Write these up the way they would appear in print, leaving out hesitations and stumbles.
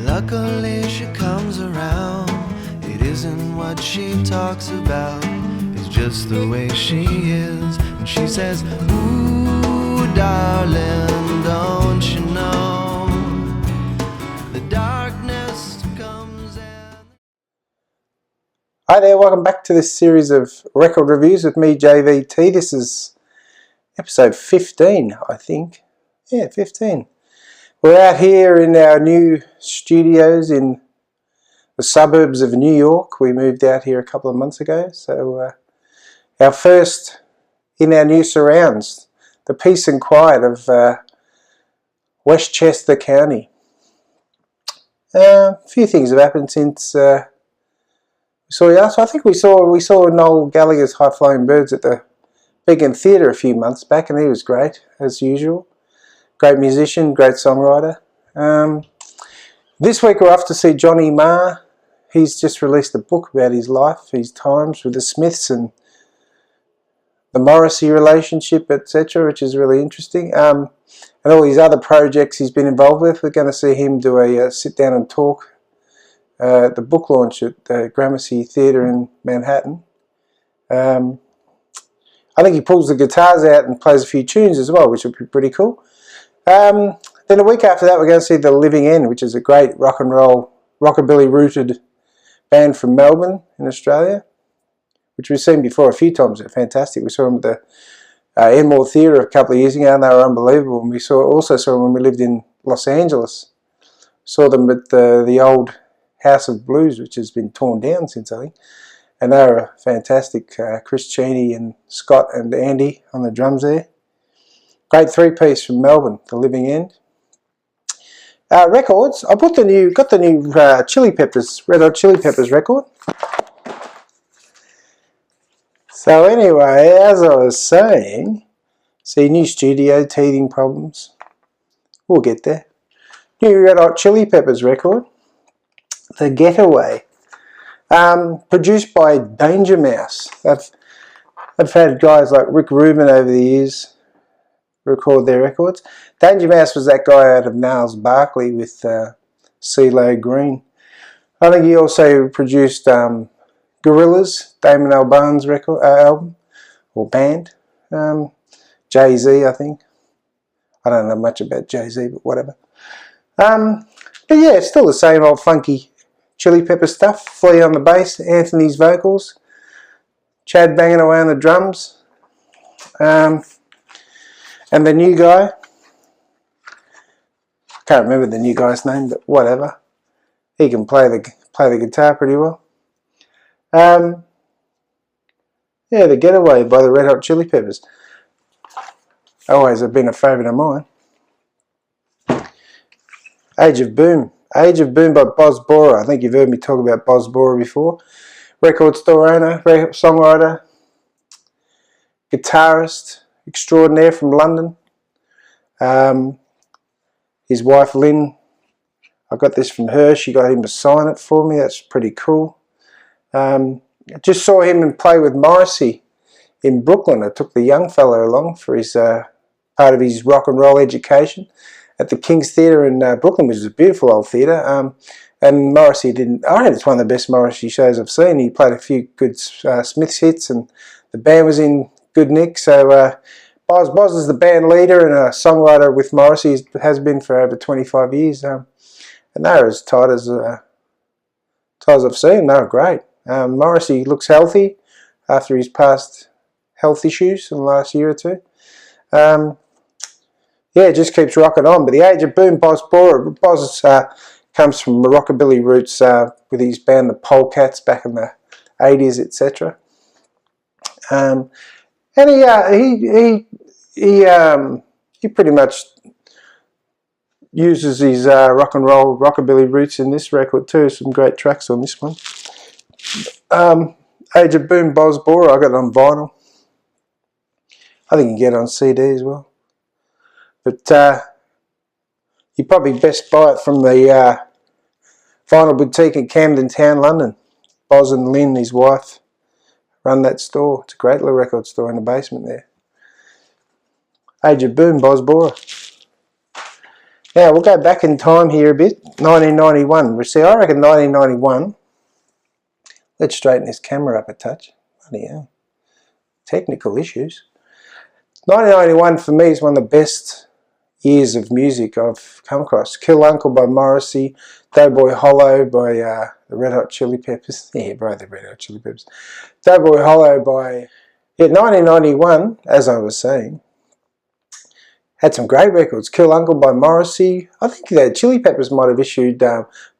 Luckily she comes around. It isn't what she talks about, it's just the way she is. And she says, ooh, darling, don't you know the darkness comes in. Hi there, welcome back to this series of record reviews with me, JVT. This is episode 15, I think. Yeah, 15. We're out here in our new studios in the suburbs of New York. We moved out here a couple of months ago, so our first in our new surrounds, the peace and quiet of Westchester County. A few things have happened since we saw you. So I think we saw Noel Gallagher's High Flying Birds at the Beacon Theatre a few months back, and he was great as usual. Great musician, great songwriter. This week we're off to see Johnny Marr. He's just released a book about his life, his times with the Smiths and the Morrissey relationship, etc., which is really interesting. And all these other projects he's been involved with. We're going to see him do a sit down and talk at the book launch at the Gramercy Theatre in Manhattan. I think he pulls the guitars out and plays a few tunes as well, which would be pretty cool. Then a week after that we're going to see The Living End, which is a great rock and roll, rockabilly rooted band from Melbourne in Australia, which we've seen before a few times. They're fantastic. We saw them at the Enmore Theatre a couple of years ago and they were unbelievable. And we also saw them when we lived in Los Angeles. Saw them at the old House of Blues, which has been torn down since, I think. And they were fantastic. Chris Cheney and Scott and Andy on the drums there. Great three-piece from Melbourne, The Living End. Records. I got the new Chili Peppers, Red Hot Chili Peppers record. So anyway, as I was saying, see, new studio, teething problems. We'll get there. New Red Hot Chili Peppers record, The Getaway. Produced by Danger Mouse. I've had guys like Rick Rubin over the years record their records. Danger Mouse was that guy out of Niles Barkley with CeeLo Green. I think he also produced Gorillaz, Damon Albarn's record album or band. Jay-Z, I think. I don't know much about Jay-Z, but whatever. But yeah, it's still the same old funky Chili Pepper stuff. Flea on the bass, Anthony's vocals, Chad banging away on the drums, and the new guy, I can't remember the new guy's name, but whatever. He can play the guitar pretty well. Yeah, The Getaway by the Red Hot Chili Peppers. Always have been a favourite of mine. Age of Boom. Age of Boom by Boz Boorer. I think you've heard me talk about Boz Boorer before. Record store owner, songwriter, guitarist extraordinaire from London. His wife Lynn, I got this from her. She got him to sign it for me. That's pretty cool. I just saw him play with Morrissey in Brooklyn. I took the young fellow along for his part of his rock and roll education at the King's Theatre in Brooklyn, which is a beautiful old theatre. And Morrissey I reckon it's one of the best Morrissey shows I've seen. He played a few good Smiths hits and the band was in good nick. So Boz is the band leader and a songwriter with Morrissey, has been for over 25 years. And they're as tight as I've seen. They're great. Morrissey looks healthy after his past health issues in the last year or two. Yeah, it just keeps rocking on. But the Age of Boom, Boz Boorer. Boz comes from rockabilly roots with his band the Polecats back in the 80s, etc. And he pretty much uses his rock and roll rockabilly roots in this record too. Some great tracks on this one. Age of Boom, Boz Boorer. I got it on vinyl. I think you can get it on CD as well. But you probably best buy it from the Vinyl Boutique in Camden Town, London. Boz and Lynn, his wife, run that store. It's a great little record store in the basement there. Age of Boom, Boz Boorer. Now we'll go back in time here a bit. 1991. See, I reckon 1991. Let's straighten this camera up a touch. Bloody hell. Technical issues. 1991 for me is one of the best years of music I've come across. Kill Uncle by Morrissey, Doughboy Hollow by the Red Hot Chili Peppers. Yeah, bro, the Red Hot Chili Peppers. Doughboy Hollow by... Yeah, 1991, as I was saying, had some great records. Kill Uncle by Morrissey. I think the Chili Peppers might have issued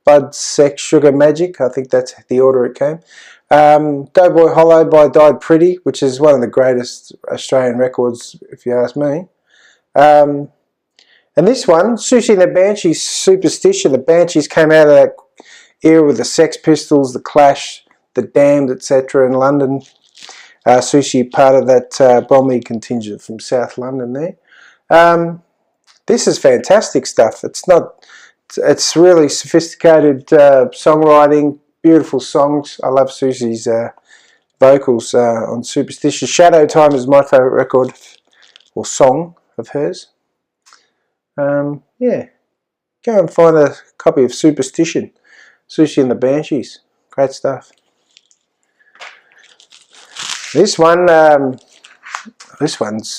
Bud, Sex, Sugar Magic. I think that's the order it came. Doughboy Hollow by Died Pretty, which is one of the greatest Australian records, if you ask me. And this one, Siouxsie and the Banshees, Superstition. The Banshees came out of that era with the Sex Pistols, the Clash, the Damned, etc. in London. Siouxsie part of that Bromley contingent from South London there. This is fantastic stuff. It's really sophisticated songwriting, beautiful songs. I love Siouxsie's vocals on Superstition. Shadow Time is my favourite record or song of hers. Yeah, go and find a copy of Superstition. Siouxsie and the Banshees. Great stuff. This one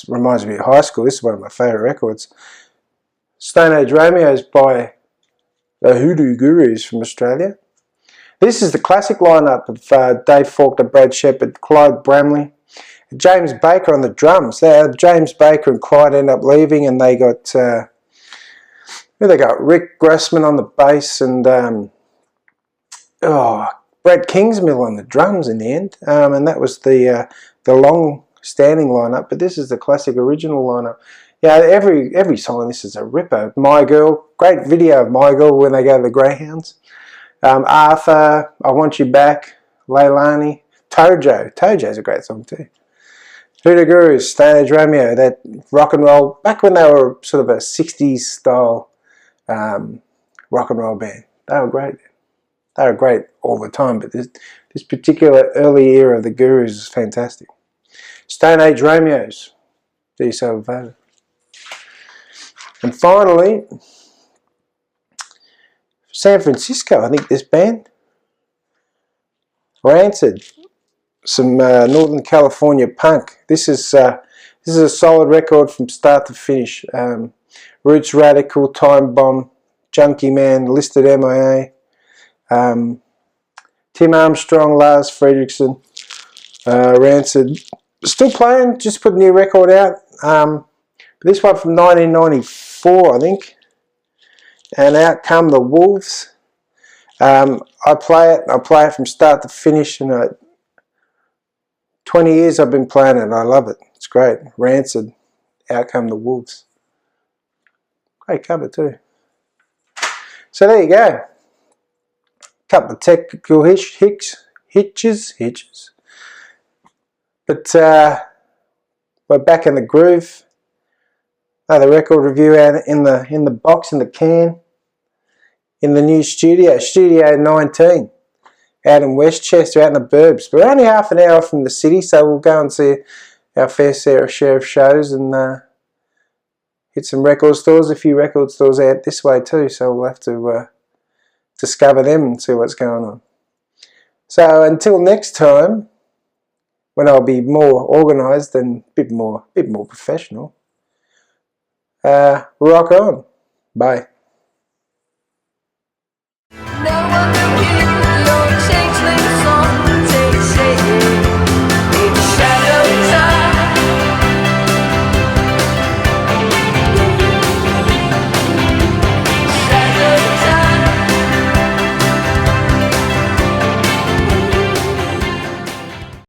reminds me of high school. This is one of my favourite records. Stone Age Romeos by the Hoodoo Gurus from Australia. This is the classic lineup of Dave Faulkner, Brad Shepherd, Clyde Bramley, James Baker on the drums. James Baker and Clyde end up leaving, and they got Rick Grossman on the bass and Brad Kingsmill on the drums in the end. And that was the long-standing lineup. But this is the classic original lineup. Yeah, every song on this is a ripper. My Girl, great video of My Girl when they go to the Greyhounds. Arthur, I Want You Back, Leilani, Tojo. Tojo's a great song too. Hoodoo Gurus, Stone Age Romeo, that rock and roll, back when they were sort of a 60s style rock and roll band. They were great. They were great all the time, but this particular early era of the Gurus is fantastic. Stone Age Romeos, do yourself a favour. And finally, San Francisco, I think this band, Rancid, some Northern California punk. This is a solid record from start to finish. Roots Radical, Time Bomb, Junkie Man, Listed MIA, Tim Armstrong, Lars Fredriksson, Rancid. Still playing, just put a new record out. This one from 1994, I think. And Out Come the Wolves. I play it from start to finish, and 20 years I've been playing it and I love it. It's great. Rancid, Out Come the Wolves. Great cover too. So there you go. Couple of technical hitches. But we're back in the groove. Another record review out in the box, in the can, in the new studio, Studio 19, out in Westchester, out in the burbs. We're only half an hour from the city, so we'll go and see our fair share of shows and hit some record stores, a few record stores out this way too, so we'll have to discover them and see what's going on. So until next time, when I'll be more organised and a bit more professional, rock on. Bye. No one will keep your